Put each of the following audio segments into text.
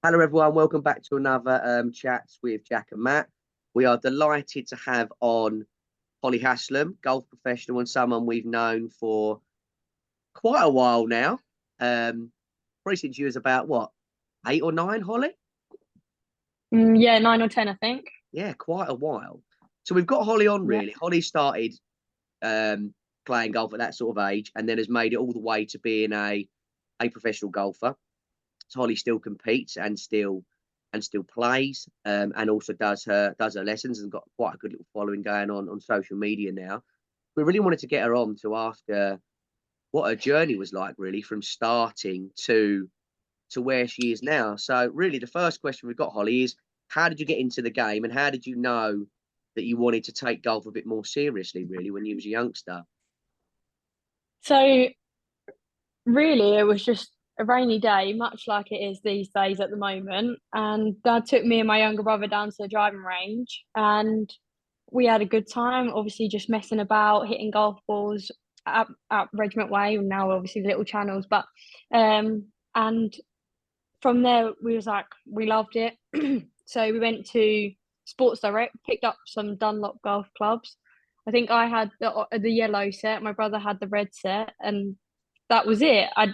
Hello, everyone. Welcome back to another chats with Jack and Matt. We are delighted to have on Holly Haslam, golf professional and someone we've known for quite a while now. Probably since you was about what, 8 or 9, Holly? Yeah, 9 or 10, I think. Yeah, quite a while. So we've got Holly on Yeah. really. Holly started um, playing golf at that sort of age, and then has made it all the way to being a professional golfer. So Holly still competes and still plays, and also does her lessons and got quite a good little following going on social media now. We really wanted to get her on to ask her what her journey was like, really, from starting to where she is now. So really, the first question we've got, Holly, is how did you get into the game, and how did you know that you wanted to take golf a bit more seriously, really, when you was a youngster? So really, it was just a rainy day, much like it is these days at the moment. And Dad took me and my younger brother down to the driving range, and we had a good time. Obviously, just messing about, hitting golf balls at Regiment Way. Now, obviously, Little Channels, but and from there, we was like, we loved it. So we went to Sports Direct, picked up some Dunlop golf clubs. I think I had the yellow set, my brother had the red set, and that was it. I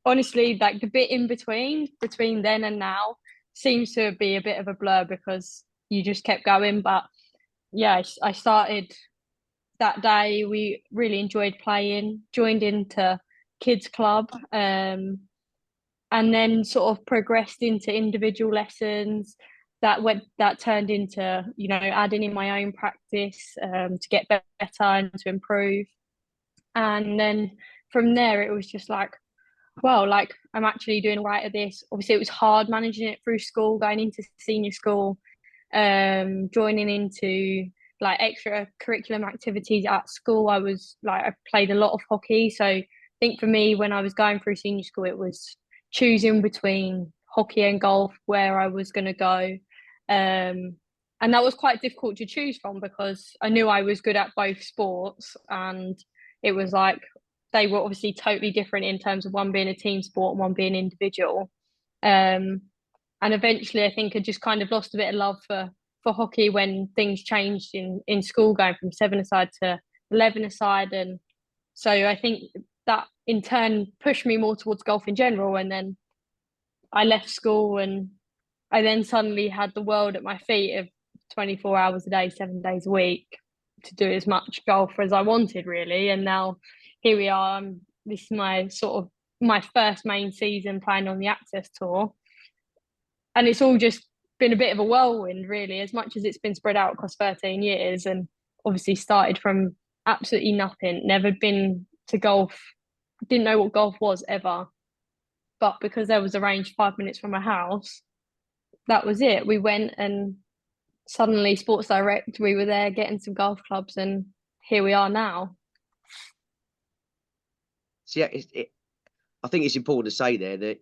honestly, like, the bit in between then and now seems to be a bit of a blur because you just kept going. But yeah, I started that day. We really enjoyed playing, joined into kids club, and then sort of progressed into individual lessons that turned into, adding in my own practice, to get better and to improve. And then from there it was just like, well, like, I'm actually doing right at this. Obviously it was hard managing it through school, going into senior school, joining into like extra curriculum activities at school. I played a lot of hockey. So I think for me, when I was going through senior school, it was choosing between hockey and golf where I was going to go. And that was quite difficult to choose from because I knew I was good at both sports, and it was like they were obviously totally different in terms of one being a team sport and one being individual. Um, and eventually, I think I just kind of lost a bit of love for hockey when things changed in school, going from seven-a-side to 11-a-side. And so I think that in turn pushed me more towards golf in general. And then I left school, and I then suddenly had the world at my feet of 24 hours a day, 7 days a week, to do as much golf as I wanted, really. And now here we are. This is my sort of my first main season playing on the Access Tour, and it's all just been a bit of a whirlwind, really, as much as it's been spread out across 13 years. And obviously started from absolutely nothing, never been to golf, didn't know what golf was ever. But because there was a range 5 minutes from my house, that was it. We went, and suddenly Sports Direct, we were there getting some golf clubs, and here we are now. So yeah, I think it's important to say there that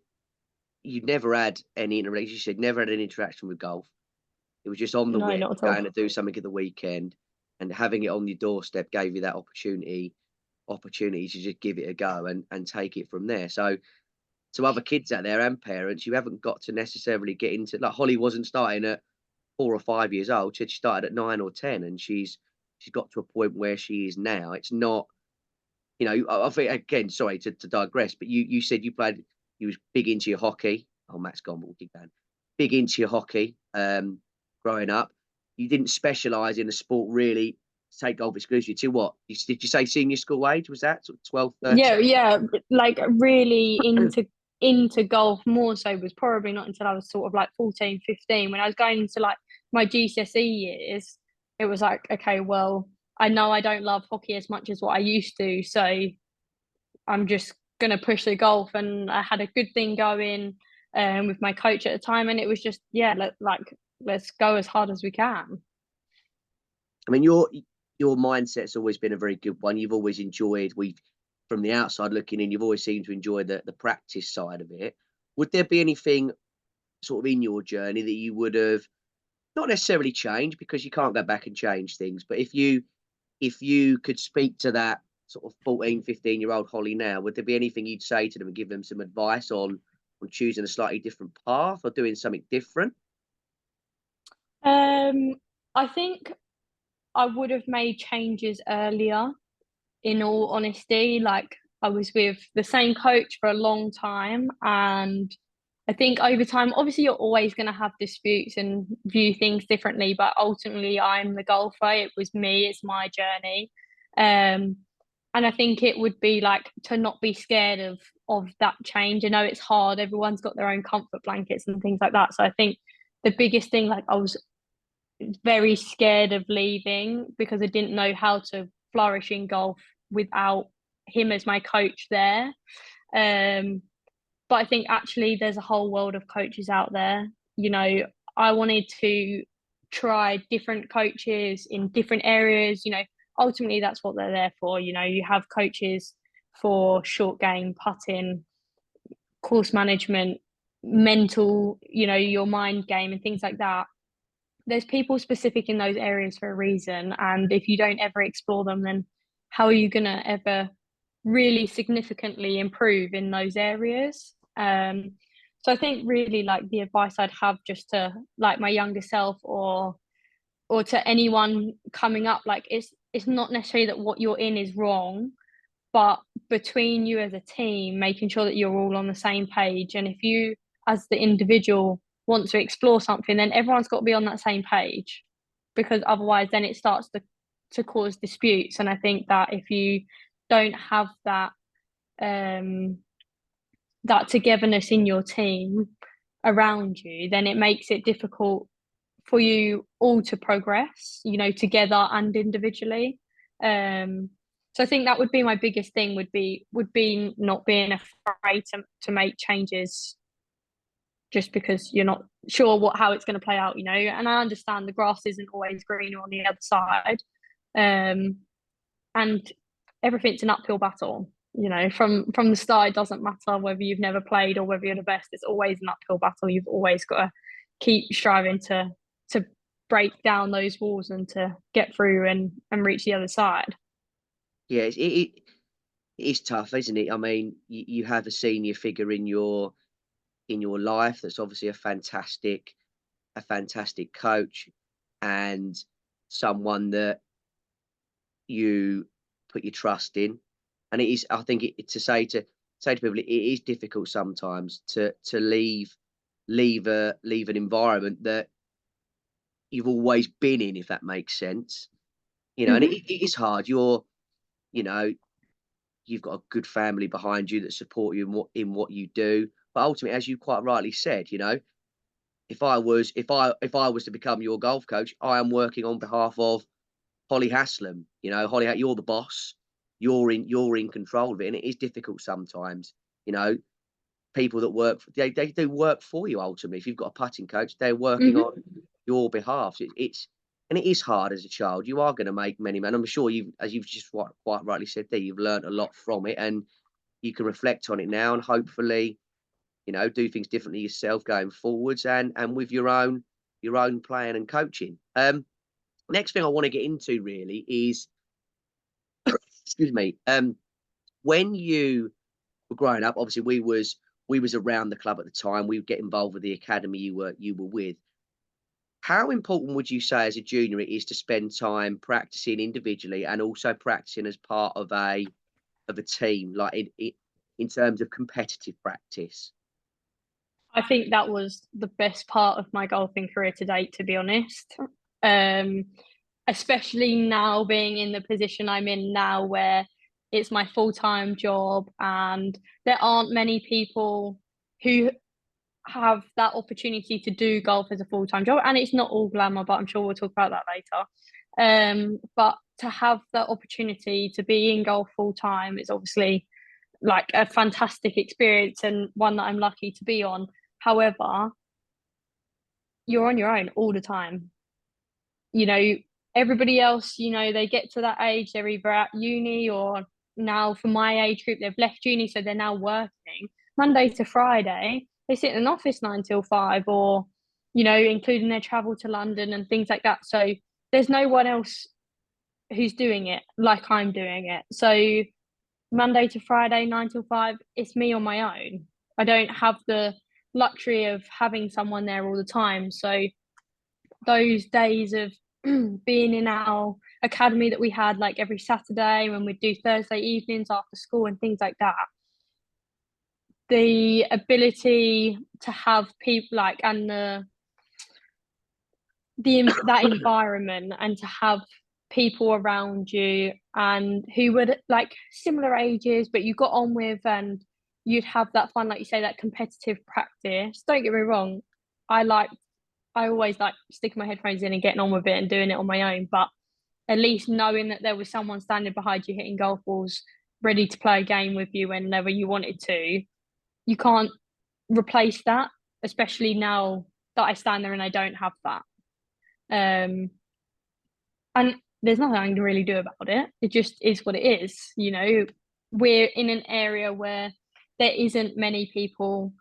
you never had any interaction. You said never had any interaction with golf. It was just on the No, whim, not at going all. to do something at the weekend, and having it on your doorstep gave you that opportunity to just give it a go and take it from there. So to other kids out there and parents, you haven't got to necessarily get into, like, Holly wasn't starting at 4 or 5 years old. She started at 9 or 10, and she's got to a point where she is now. It's not, I think, again, sorry to digress, but you said you was big into your hockey. Oh, Matt's gone, but we'll keep going. Big into your hockey, growing up. You didn't specialise in a sport really to take golf exclusively to what? Did you say senior school age? Was that sort of 12, Yeah, 13? yeah, like really into golf more so was probably not until I was sort of like 14, 15, when I was going into like my GCSE years. It was like, okay, well, I know I don't love hockey as much as what I used to, so I'm just gonna push the golf. And I had a good thing going, with my coach at the time, and it was just, yeah, let's go as hard as we can. I mean, your mindset's always been a very good one. You've always enjoyed. We've From the outside looking in, you've always seemed to enjoy the practice side of it. Would there be anything sort of in your journey that you would have not necessarily changed, because you can't go back and change things, but if you could speak to that sort of 14, 15-year-old Holly now, would there be anything you'd say to them and give them some advice on on choosing a slightly different path or doing something different? Um, I think I would have made changes earlier, in all honesty. Like, I was with the same coach for a long time, and I think over time, obviously, you're always going to have disputes and view things differently, but ultimately, I'm the golfer. It was me, it's my journey. Um, and I think it would be like to not be scared of that change. I know it's hard. Everyone's got their own comfort blankets and things like that. So I think the biggest thing, like, I was very scared of leaving because I didn't know how to flourish in golf without him as my coach there. Um, but I think actually there's a whole world of coaches out there. You know, I wanted to try different coaches in different areas. You know, ultimately that's what they're there for. You know, you have coaches for short game, putting, course management, mental, you know, your mind game and things like that. There's people specific in those areas for a reason, and if you don't ever explore them, then how are you going to ever really significantly improve in those areas? So I think really, like, the advice I'd have just to, like, my younger self, or to anyone coming up, like, it's not necessarily that what you're in is wrong, but between you as a team, making sure that you're all on the same page. And if you, as the individual, want to explore something, then everyone's got to be on that same page, because otherwise, then it starts to cause disputes. And I think that if you don't have um, that togetherness in your team around you, then it makes it difficult for you all to progress, you know, together and individually. Um, so I think that would be my biggest thing, would be not being afraid to make changes just because you're not sure how it's going to play out, you know. And I understand the grass isn't always greener on the other side. Um, and everything's an uphill battle, you know, from the start. It doesn't matter whether you've never played or whether you're the best. It's always an uphill battle. You've always got to keep striving to break down those walls and to get through and reach the other side. Yeah, it is tough, isn't it? I mean, you have a senior figure in your life that's obviously a fantastic coach, and someone that you put your trust in. And it is, I think, to say to people, it is difficult sometimes to leave an environment that you've always been in, if that makes sense. You know, and Mm-hmm. it is hard. You know, you've got a good family behind you that support you in what you do. But ultimately, as you quite rightly said, you know, if I was to become your golf coach, I am working on behalf of Holly Haslam. You know, Holly, you're the boss. You're in control of it, and it is difficult sometimes. You know, people that they do work for you ultimately. If you've got a putting coach, they're working Mm-hmm. on your behalf. So it's and it is hard as a child. You are going to make many men. I'm sure you, as you've just quite rightly said there, you've learned a lot from it, and you can reflect on it now, and hopefully, you know, do things differently yourself going forwards, and with your own playing and coaching. Next thing I want to get into really is, excuse me, when you were growing up, obviously we was around the club at the time. We would get involved with the academy you were with. How important would you say as a junior it is to spend time practicing individually and also practicing as part of a team, like in terms of competitive practice? I think that was the best part of my golfing career to date, to be honest. Um, Especially now being in the position I'm in now, where it's my full time job, and there aren't many people who have that opportunity to do golf as a full time job. And it's not all glamour, but I'm sure we'll talk about that later. But to have that opportunity to be in golf full time is obviously like a fantastic experience and one that I'm lucky to be on. However, you're on your own all the time. You know, everybody else, you know, they get to that age, they're either at uni, or now for my age group, they've left uni, so they're now working Monday to Friday. They sit in an office 9 till 5, or, you know, including their travel to London and things like that. So there's no one else who's doing it like I'm doing it. So Monday to Friday, 9 till 5, it's me on my own. I don't have the luxury of having someone there all the time. So those days of being in our academy that we had like every Saturday when we'd do Thursday evenings after school and things like that, the ability to have people like and that environment and to have people around you and who were like similar ages but you got on with, and you'd have that fun, like you say, that competitive practice. Don't get me wrong, I like I always like sticking my headphones in and getting on with it and doing it on my own, but at least knowing that there was someone standing behind you hitting golf balls ready to play a game with you whenever you wanted to, you can't replace that, especially now that I stand there and I don't have that. um and there's nothing I can really do about it. It just is what it is. We're in an area where there isn't many people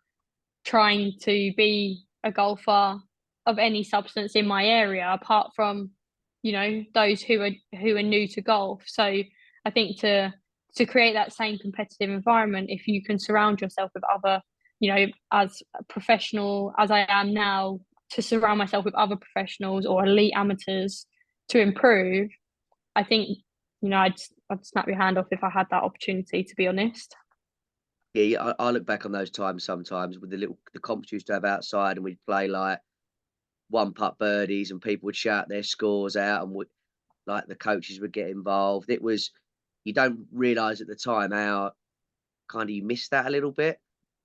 trying to be a golfer of any substance in my area, apart from those who are new to golf. So I think to create that same competitive environment, if you can surround yourself with other, as professional as I am now, to surround myself with other professionals or elite amateurs to improve, I think I'd snap your hand off if I had that opportunity, to be honest. Yeah, I look back on those times sometimes with the comps we used to have outside, and we'd play like one putt birdies, and people would shout their scores out, and would like the coaches would get involved. It was you don't realise at the time how kind of you miss that a little bit.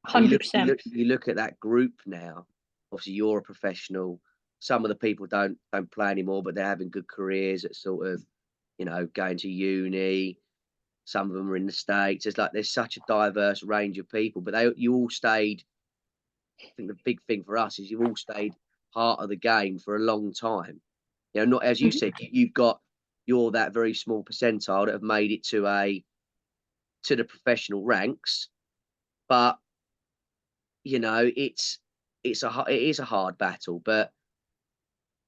But 100%. you look at that group now. Obviously, you're a professional. Some of the people don't play anymore, but they're having good careers at sort of, going to uni. Some of them are in the States. There's such a diverse range of people, but you all stayed. I think the big thing for us is you've all stayed part of the game for a long time. Not as you said, you're that very small percentile that have made it to the professional ranks, but it is a hard battle. But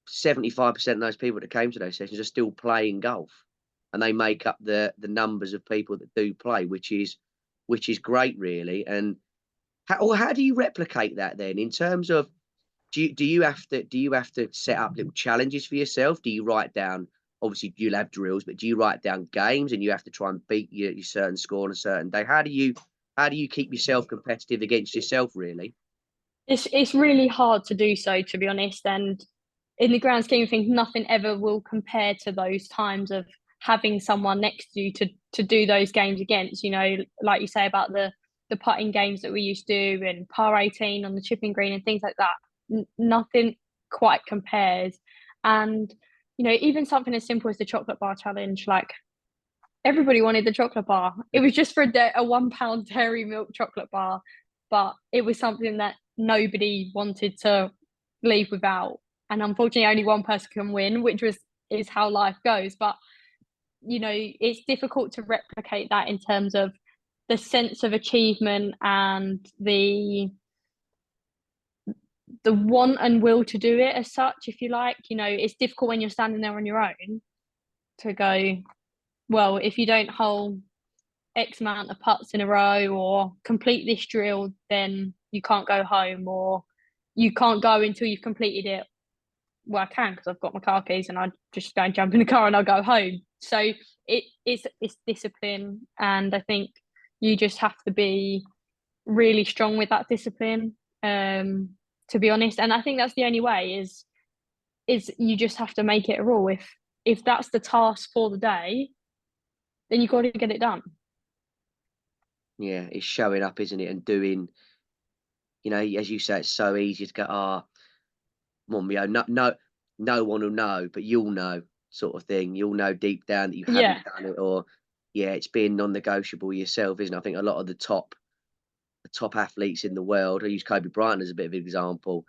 75% of those people that came to those sessions are still playing golf, and they make up the numbers of people that do play, which is great, really. And how do you replicate that then in terms of do you have to set up little challenges for yourself? Do you write down, obviously you'll have drills, but do you write down games and you have to try and beat your certain score on a certain day? How do you keep yourself competitive against yourself, really? It's really hard to do so, to be honest. And in the grand scheme of things, nothing ever will compare to those times of having someone next to you to do those games against. Like you say about the putting games that we used to do and par 18 on the chipping green and things like that. Nothing quite compares. And even something as simple as the chocolate bar challenge, like everybody wanted the chocolate bar. It was just for a £1 dairy milk chocolate bar, but it was something that nobody wanted to leave without. And unfortunately, only one person can win, which is how life goes. But it's difficult to replicate that in terms of the sense of achievement and the want and will to do it as such, if you like. It's difficult when you're standing there on your own to go, well, if you don't hold X amount of putts in a row or complete this drill, then you can't go home, or you can't go until you've completed it. Well, I can because I've got my car keys and I just go and jump in the car and I'll go home. So it's discipline, and I think you just have to be really strong with that discipline. To be honest, and I think that's the only way is you just have to make it a rule. If that's the task for the day, then you got to get it done. Yeah, it's showing up, isn't it? And doing, as you say, it's so easy to go, well, no one will know, but you'll know, sort of thing. You'll know deep down that you Yeah. haven't done it, or yeah, it's being non-negotiable yourself, isn't it? I think a lot of the top athletes in the world. I use Kobe Bryant as a bit of an example.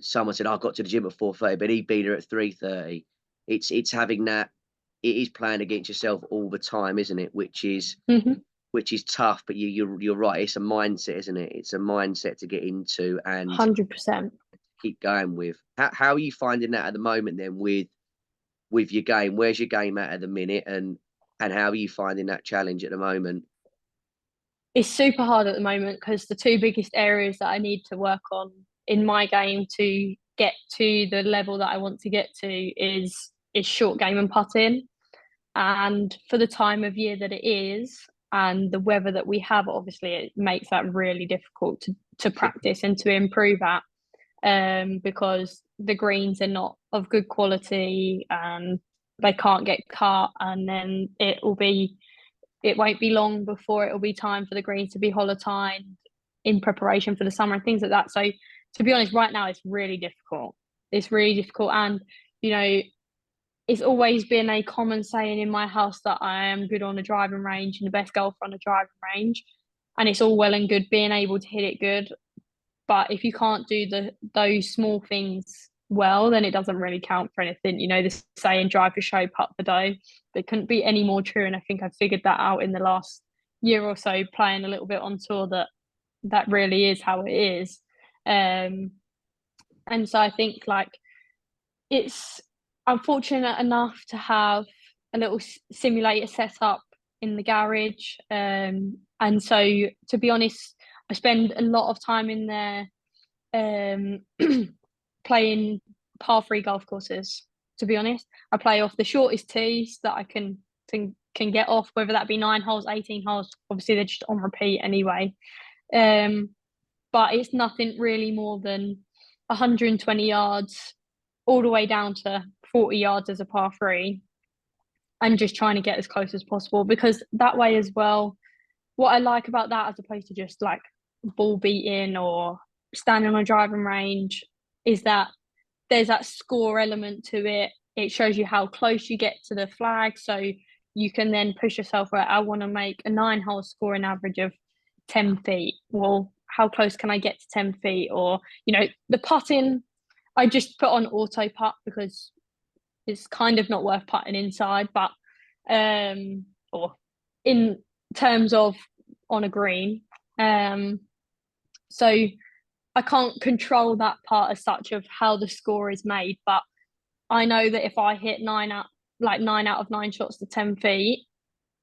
Someone said, I got to the gym at 4:30, but he beat her at 3:30. It's having that. It is playing against yourself all the time, isn't it? Mm-hmm. Which is tough. But you're right. It's a mindset, isn't it? It's a mindset to get into and 100%. keep going with. How are you finding that at the moment then with your game? Where's your game at the minute, and how are you finding that challenge at the moment? it's super hard at the moment because the two biggest areas that I need to work on in my game to get to the level that I want to get to is short game and putting. And for the time of year that it is and the weather that we have, obviously it makes that really difficult to practice and to improve at. Because the greens are not of good quality and they can't get cut, and then it won't be long before it'll be time for the greens to be holotined in preparation for the summer and things like that. So to be honest, right now it's really difficult. It's really difficult, and you know, it's always been a common saying in my house that I am good on a driving range and the best golfer on a driving range. And it's all well and good being able to hit it good, but if you can't do those small things well, then it doesn't really count for anything. You know, the saying drive for show, putt for dough. It couldn't be any more true. And I think I've figured that out in the last year or so, playing a little bit on tour, that that really is how it is. Um, and so I think like it's I'm fortunate enough to have a little simulator set up in the garage. And so to be honest, I spend a lot of time in there um, playing par 3 golf courses. To be honest, I play off the shortest tees that I can get off, whether that be 9 holes, 18 holes. Obviously, they're just on repeat anyway. Um, but it's nothing really more than 120 yards, all the way down to 40 yards as a par 3, and just trying to get as close as possible. Because that way as well, what I like about that, as opposed to just like ball beating or standing on a driving range, is that there's that score element to it. It shows you how close you get to the flag, so you can then push yourself where I want to make a 9 hole scoring average of 10 feet. Well, how close can I get to 10 feet? Or, the putting, I just put on auto putt because it's kind of not worth putting inside, but or in terms of on a green. So I can't control that part as such of how the score is made, but I know that if I hit 9 out of 9 shots to 10 feet,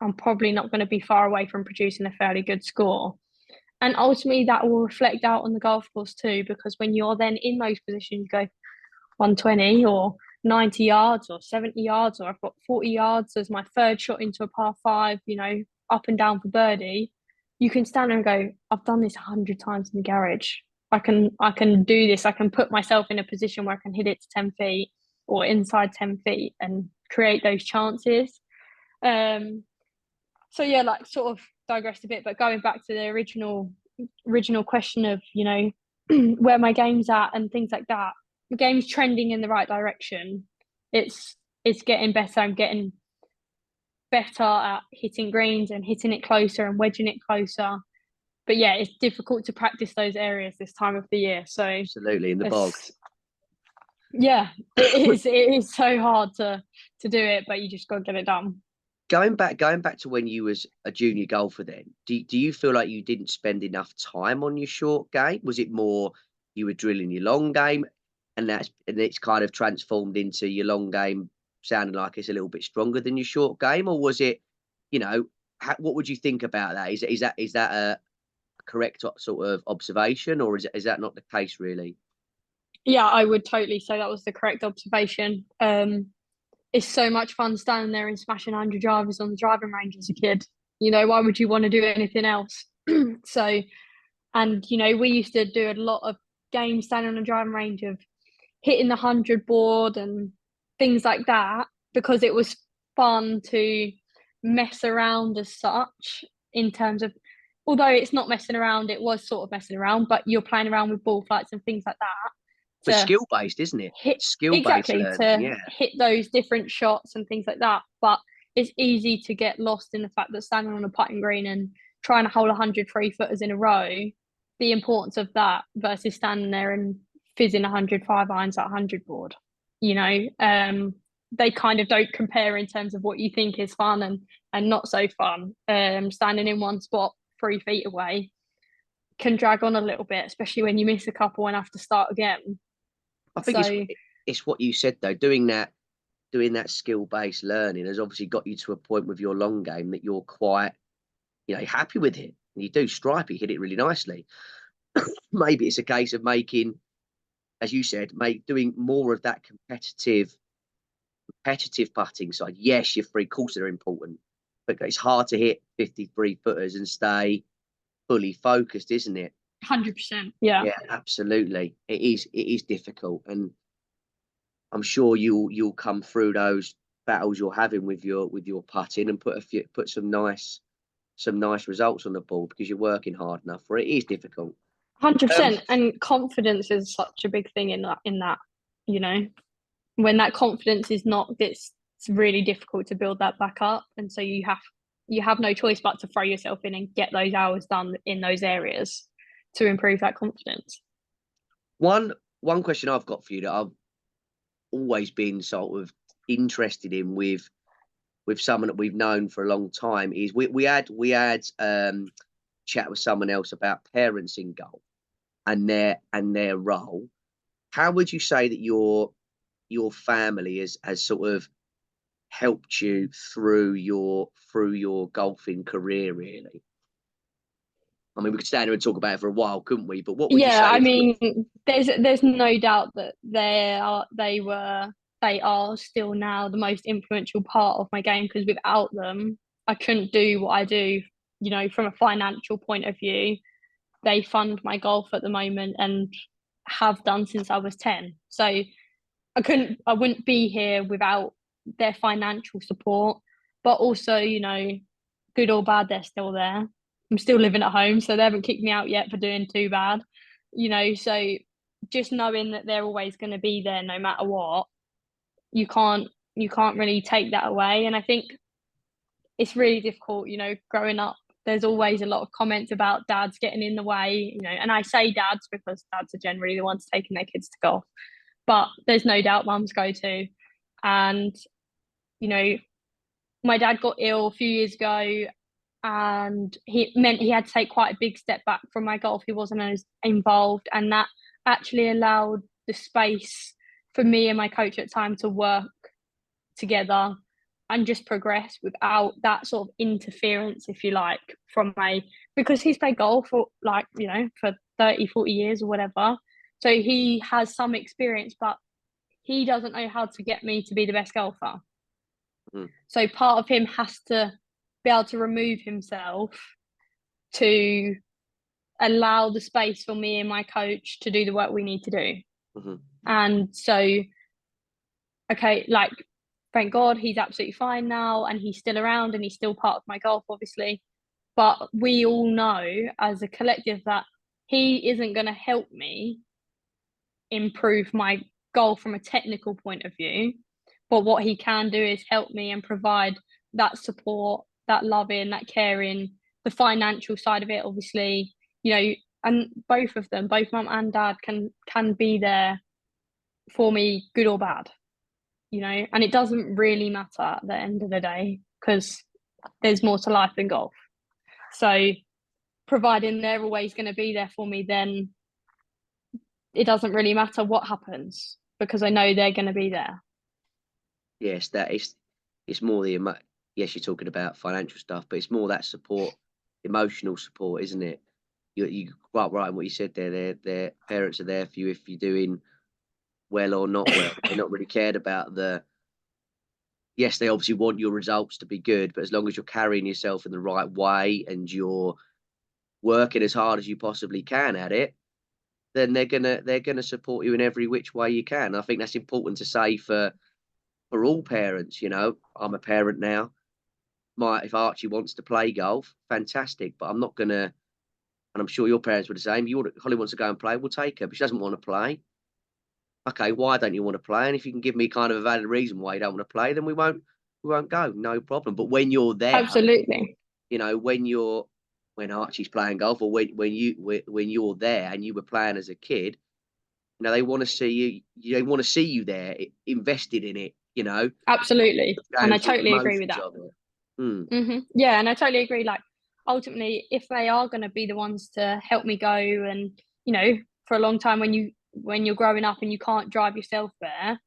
I'm probably not going to be far away from producing a fairly good score. And ultimately, that will reflect out on the golf course too, because when you're then in those positions, you go 120 or 90 yards or 70 yards, or I've got 40 yards as my third shot into a par 5, up and down for birdie. You can stand there and go, I've done this 100 times in the garage. I can do this. I can put myself in a position where I can hit it to 10 feet or inside 10 feet and create those chances. So yeah, like sort of digressed a bit, but going back to the original question of, where my game's at and things like that. The game's trending in the right direction. It's getting better. I'm getting better at hitting greens and hitting it closer and wedging it closer. But yeah, it's difficult to practice those areas this time of the year. So Absolutely, in the bog. Yeah, it is. It is so hard to do it, but you just got to get it done. Going back to when you was a junior golfer, then do you feel like you didn't spend enough time on your short game? Was it more you were drilling your long game, and it's kind of transformed into your long game sounding like it's a little bit stronger than your short game, or was it, what would you think about that? Is that a correct sort of observation, or is that not the case really? Yeah, I would totally say that was the correct observation. It's so much fun standing there and smashing 100 drivers on the driving range as a kid. Why would you want to do anything else? So, and we used to do a lot of games standing on a driving range of hitting the 100 board and things like that, because it was fun to mess around as such, in terms of, although it's not messing around, it was sort of messing around, but you're playing around with ball flights and things like that But to skill based, isn't it? hit, Skill based exactly, learning, to yeah. hit those different shots and things like that. But it's easy to get lost in the fact that standing on a putting green and trying to hold 100 3-footers in a row, the importance of that versus standing there and fizzing 105 irons at 100 board. They kind of don't compare in terms of what you think is fun and not so fun. Standing in one spot 3 feet away can drag on a little bit, especially when you miss a couple and have to start again. I think So it's what you said though. Doing that skill based learning has obviously got you to a point with your long game that you're quite, happy with it. And you do stripe it, hit it really nicely. Maybe it's a case of making, as you said, doing more of that competitive putting side. Yes, your free courses are important, but it's hard to hit 53 footers and stay fully focused, isn't it? 100%. Yeah. Yeah, absolutely. It is. It is difficult, and I'm sure you'll come through those battles you're having with your putting and put some nice results on the board because you're working hard enough for it. It is difficult. Um, 100%. And confidence is such a big thing in that, you know, when that confidence is not, it's really difficult to build that back up. And so you have no choice but to throw yourself in and get those hours done in those areas to improve that confidence. one question I've got for you that I've always been sort of interested in with someone that we've known for a long time is we had chat with someone else about parents in golf and their role. How would you say that your family has sort of helped you through your golfing career, really? I mean, we could stand here and talk about it for a while, couldn't we? But what would you Yeah, say I is mean, there's no doubt that they are still now the most influential part of my game, because without them, I couldn't do what I do. You know, from a financial point of view, they fund my golf at the moment and have done since I was 10. So I wouldn't be here without their financial support. But also, you know, good or bad, they're still there. I'm still living at home, so they haven't kicked me out yet for doing too bad. You know, so just knowing that they're always going to be there no matter what, you can't really take that away. And I think it's really difficult, you know, growing up. There's always a lot of comments about dads getting in the way, you know, and I say dads because dads are generally the ones taking their kids to golf. But there's no doubt mums go to. And, you know, my dad got ill a few years ago, and he meant he had to take quite a big step back from my golf. He wasn't as involved, and that actually allowed the space for me and my coach at the time to work together and just progress without that sort of interference, if you like, from my, because he's played golf for, like, you know, for 30, 40 years or whatever. So he has some experience, but he doesn't know how to get me to be the best golfer. mm, So part of him has to be able to remove himself to allow the space for me and my coach to do the work we need to do. mm-hmm. And so, okay, like, thank God he's absolutely fine now and he's still around and he's still part of my golf, obviously. But we all know as a collective that he isn't going to help me improve my golf from a technical point of view. But what he can do is help me and provide that support, that loving, that caring, the financial side of it, obviously, you know, and both of them, both mum and dad can be there for me, good or bad, you know, and it doesn't really matter at the end of the day because there's more to life than golf. So providing they're always going to be there for me, then it doesn't really matter what happens because I know they're going to be there. Yes, that is. It's more yes, you're talking about financial stuff, but it's more that support, emotional support, isn't it? You quite right in what you said there. Their parents are there for you if you're doing well or not well. They're not really cared about the. Yes, they obviously want your results to be good, but as long as you're carrying yourself in the right way and you're working as hard as you possibly can at it, then they're gonna support you in every which way you can. I think that's important to say for all parents. You know, I'm a parent now. If Archie wants to play golf, fantastic. But I'm not gonna, and I'm sure your parents were the same. Holly wants to go and play, we'll take her, but she doesn't want to play. Okay, why don't you want to play? And if you can give me kind of a valid reason why you don't want to play, then we won't go, no problem. But when you're there, Absolutely. you know, when Archie's playing golf, or when you're there and you were playing as a kid, you know, they want to see you. They want to see you there, invested in it. You know, Absolutely. And going I through the totally agree with motions that. of it. Hmm. Yeah, and I totally agree. Like, ultimately, if they are going to be the ones to help me go, and you know, for a long time when you're growing up and you can't drive yourself there,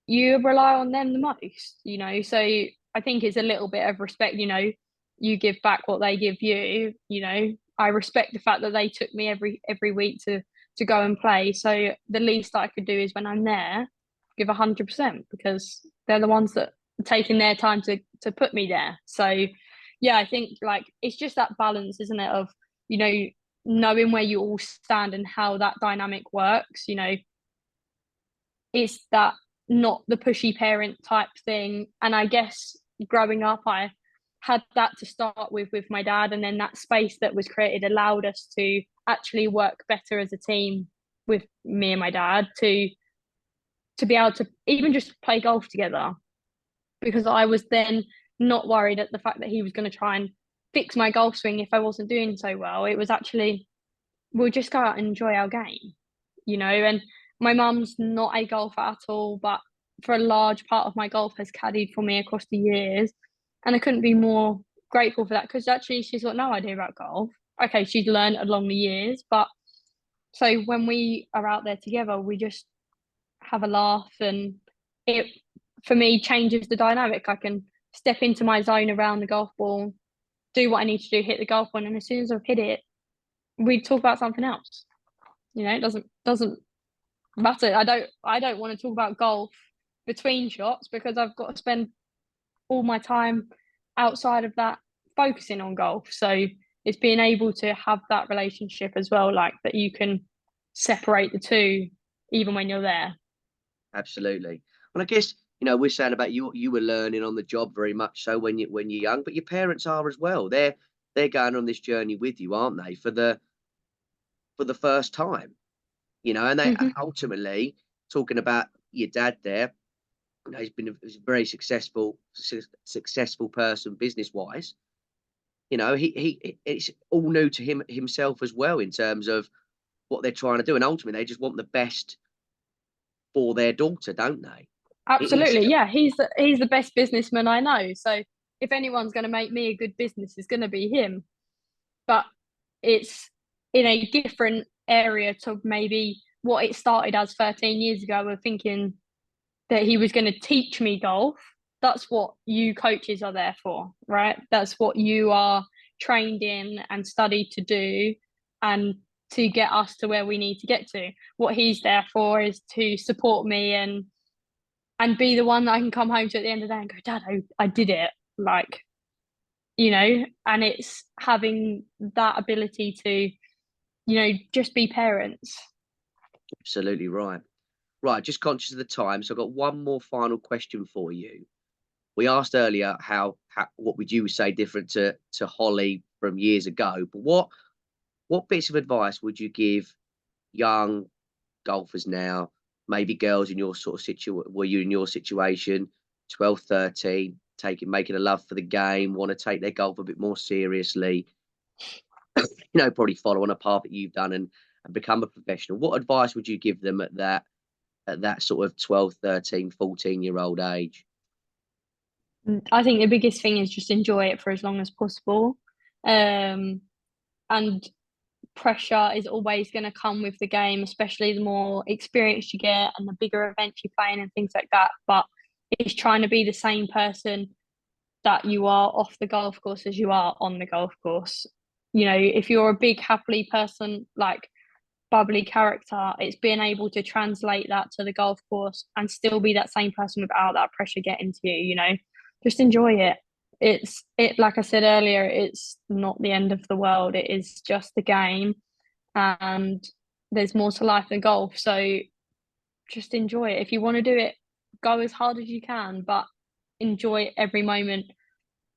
you rely on them the most. You know, so I think it's a little bit of respect. You know, you give back what they give you. You know, I respect the fact that they took me every week to go and play. So the least I could do is when I'm there, give 100% because they're the ones that are taking their time to put me there. So yeah, I think like it's just that balance, isn't it? Of, you know, knowing where you all stand and how that dynamic works. You know, it's that not the pushy parent type thing. And I guess growing up, I had that to start with my dad, and then that space that was created allowed us to actually work better as a team with me and my dad to be able to even just play golf together, because I was then not worried at the fact that he was going to try and fix my golf swing if I wasn't doing so well. It was actually, we'll just go out and enjoy our game, you know. And my mum's not a golfer at all, but for a large part of my golf has caddied for me across the years. And I couldn't be more grateful for that, because actually she's got no idea about golf. Okay, she's learned along the years, but so when we are out there together, we just have a laugh, and it, for me, changes the dynamic. I can step into my zone around the golf ball, do what I need to do, hit the golf one, and as soon as I've hit it, we talk about something else. You know, it doesn't matter. I don't want to talk about golf between shots, because I've got to spend all my time outside of that focusing on golf. So it's being able to have that relationship as well, like that you can separate the two even when you're there. Absolutely. And I guess, we're saying about you were learning on the job very much so when you're young, but your parents are as well. They're going on this journey with you, aren't they, for the first time, and they Mm-hmm. ultimately talking about your dad there. He's a very successful person business wise. It's all new to himself as well in terms of what they're trying to do, and ultimately they just want the best for their daughter, don't they? It is. Absolutely, yeah. He's the best businessman I know. So if anyone's going to make me a good business, it's going to be him. But it's in a different area to maybe what it started as 13 years ago. We're thinking that he was going to teach me golf. That's what you coaches are there for, right? That's what you are trained in and studied to do, and to get us to where we need to get to. What he's there for is to support me and be the one that I can come home to at the end of the day and go, Dad, I did it. Like, you know, and it's having that ability to, just be parents. Absolutely right. Right, just conscious of the time, so I've got one more final question for you. We asked earlier how what would you say different to Holly from years ago, but what bits of advice would you give young golfers now, maybe girls in your sort of were you in your situation, 12, 13, making a love for the game, want to take their golf a bit more seriously, probably follow on a path that you've done and become a professional. What advice would you give them at that sort of 12, 13, 14-year-old age? I think the biggest thing is just enjoy it for as long as possible. Um, and pressure is always going to come with the game, especially the more experience you get and the bigger events you're playing and things like that. But it's trying to be the same person that you are off the golf course as you are on the golf course. You know, if you're a big, happily person, like bubbly character, it's being able to translate that to the golf course and still be that same person without that pressure getting to you, just enjoy it. It like I said earlier, it's not the end of the world. It is just the game, and there's more to life than golf. So just enjoy it. If you want to do it, go as hard as you can, but enjoy every moment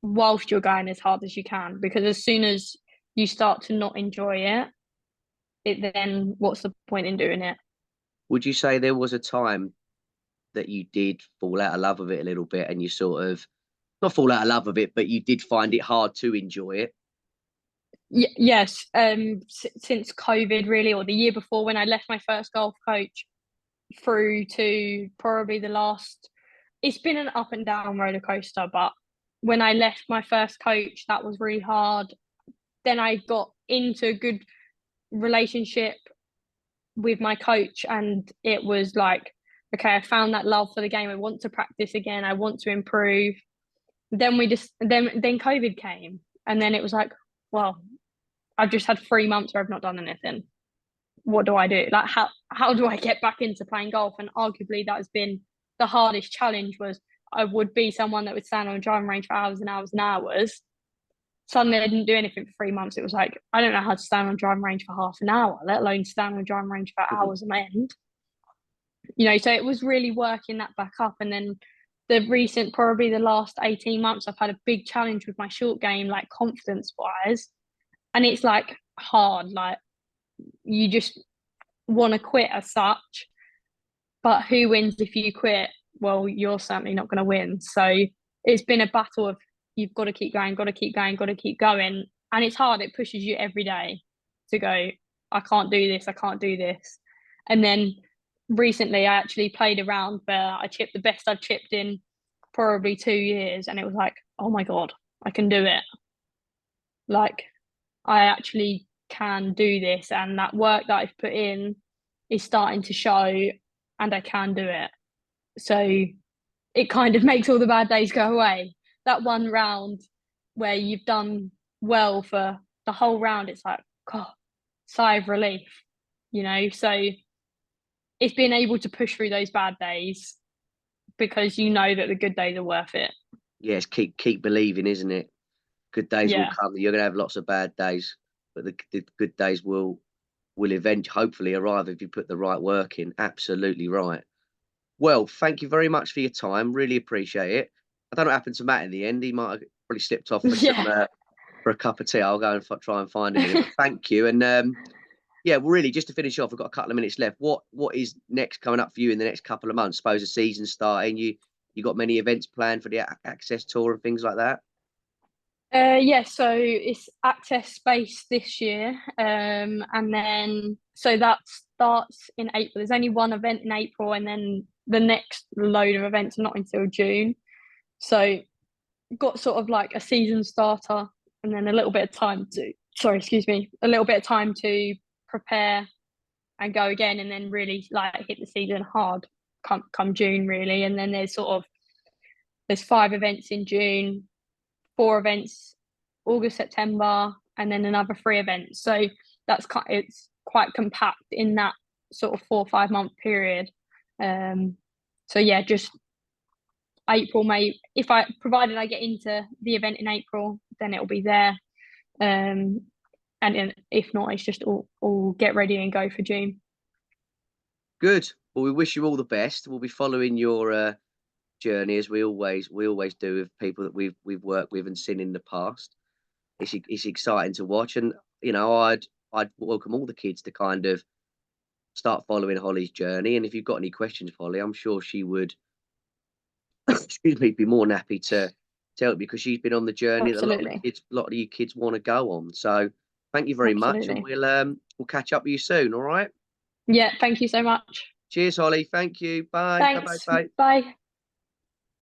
whilst you're going as hard as you can. Because as soon as you start to not enjoy it then what's the point in doing it? Would you say there was a time that you did fall out of love with it a little bit and you sort of not fall out of love with it, but you did find it hard to enjoy it? Yes. Since COVID, really, or the year before when I left my first golf coach through to probably the last, it's been an up and down roller coaster. But when I left my first coach, that was really hard. Then I got into a good relationship with my coach, and it was like, okay, I found that love for the game. I want to practice again. I want to improve. Then COVID came, And then it was like, well, I've just had 3 months where I've not done anything. What do I do? Like, how do I get back into playing golf? And arguably that has been the hardest challenge. Was I would be someone that would stand on a driving range for hours and hours and hours. Suddenly I didn't do anything for 3 months. It was like, I don't know how to stand on a driving range for half an hour, let alone stand on a driving range for hours on end. So it was really working that back up. And then probably the last 18 months, I've had a big challenge with my short game, like confidence wise. And it's like hard, like you just want to quit as such. But who wins if you quit? Well, you're certainly not going to win. So it's been a battle of, you've got to keep going, got to keep going, got to keep going. And it's hard. It pushes you every day to go, I can't do this, I can't do this. And then recently I actually played a round where I chipped the best I've chipped in probably 2 years. And it was like, oh my God, I can do it. Like, I actually can do this. And that work that I've put in is starting to show, and I can do it. So it kind of makes all the bad days go away. That one round where you've done well for the whole round, it's like, God, sigh of relief, So it's being able to push through those bad days because you know that the good days are worth it. Yes, keep believing, isn't it? Good days will Yeah. come. You're going to have lots of bad days, but the good days will eventually, hopefully, arrive if you put the right work in. Absolutely right. Well, thank you very much for your time. Really appreciate it. I don't know what happened to Matt in the end. He might have probably slipped off for some Yeah. for a cup of tea. I'll go and try and find him in it. But thank you. And yeah, well, really, just to finish off, we've got a couple of minutes left. What is next coming up for you in the next couple of months? Suppose the season's starting. You got many events planned for the Access Tour and things like that? Yeah, so it's Access Space this year. And then so that starts in April. There's only one event in April, and then the next load of events are not until June. So got sort of like a season starter and then a little bit of time to a little bit of time to prepare and go again, and then really like hit the season hard come June really. And then there's 5 events in June, 4 events August, September, and then another 3 events. So it's quite compact in that sort of 4 or 5 month period. So yeah, just April, May. Provided I get into the event in April, then it'll be there. And if not, it's just all get ready and go for June. Good. Well, we wish you all the best. We'll be following your journey as we always do with people that we've worked with and seen in the past. It's exciting to watch, and I'd welcome all the kids to kind of start following Holly's journey. And if you've got any questions, Holly, I'm sure she would, excuse me, be more than happy to help you because she's been on the journey that Absolutely. a lot of you kids want to go on. So thank you very much, and Absolutely. we'll catch up with you soon. All right. Yeah, thank you so much. Cheers, Holly. Thank you. Bye. Bye. Bye. Thanks. Bye. Bye.